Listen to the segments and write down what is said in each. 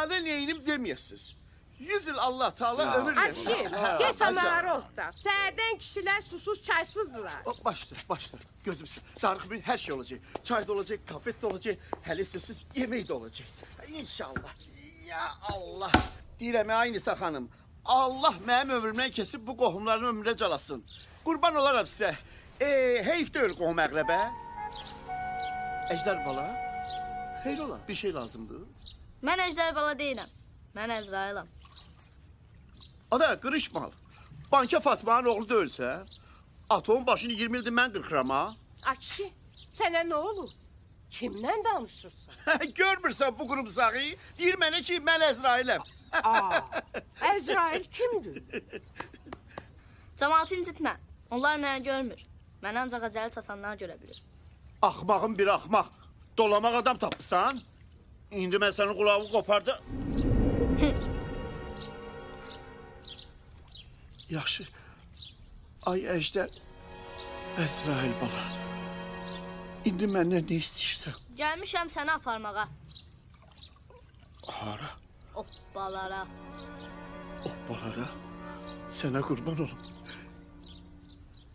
Sade neynim demeyəsiniz. 100 il Allah Teala ömür versin. Akşi, geç amarı olsa. Səhərdən kişilər susuz, çaysızdılar. Başla. Gözümsün. Darık bir her şey olacak. Çay da olacak, kafet de olacak. Hele sessiz yemeği de olacak. İnşallah. Ya Allah. Direme aynısa hanım. Allah mənim ömrümdən kesip bu qohumların ömrünə calasın. Qurban olaram sizə. Heyf deyil qohum əqrəbə. Ejder bala. Xeyr ola, bir şey lazımdır. Mən Ejder bala deyiləm. Mən Əzrailam. Ada qırışma. Banka Fatmanın oğlu da ölsə, atomun başını 20 ildir mən qırxıram ha. Akşi, sənə nə olur? Kimlə danışırsan? Görmürsən bu qrup sağı? Deyir mənə ki, mən Əzrailəm. Əzrail kimdir? Cəmaatı incitmə. Onlar mənə görmür. Mən ancaq əcəli çatanlar görə bilir. Axmağın bir axmaq. Dolamaq adam tapmışsan. İndi mən sənin qulağını qopardı. Yaxşı. Ay Ejder. Əzrail bala. İndi məndən nə istəyirsən? Gəlmişəm səni aparmağa. Hara? Oppalara. Oppalara? Sənə qurban olum.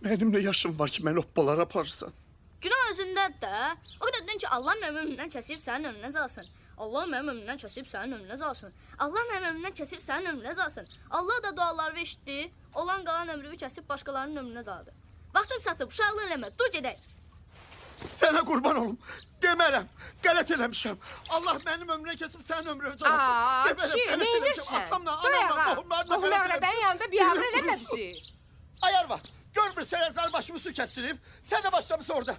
Mənim nə yaşım var ki, mən oppalara aparırsan? Günah özündədir də. O qədər dedin ki, Allah mənim ömrümdən kəsib sənin ömrünə calsın. Allah mənim ömrümdən kəsib sənin ömrünə calsın. Allah mənim ömrümdən kəsib sənin ömrünə calsın. Allah da dualarını eşitdi. Olan qalan ömrümü kəsib başqalarının ömrünə caldı. Vaxtın çatıb, uşaqlıq eləmə. Dur gedək. Sənə qurban olum. Demərəm. Qələt eləmişəm. Allah mənim ömrünə kəsib sənin ömrünə calasın. Akşi, nə edirsən? Atamla, Dur anamla, ağa, qohumlarla qohum qələt əqrəbənin eləmişəm. yanında biabır eləmə bizi. Ayar var. Görmürsən Əzrail başımı su kəsdirib. Sən də başlamışsın orada.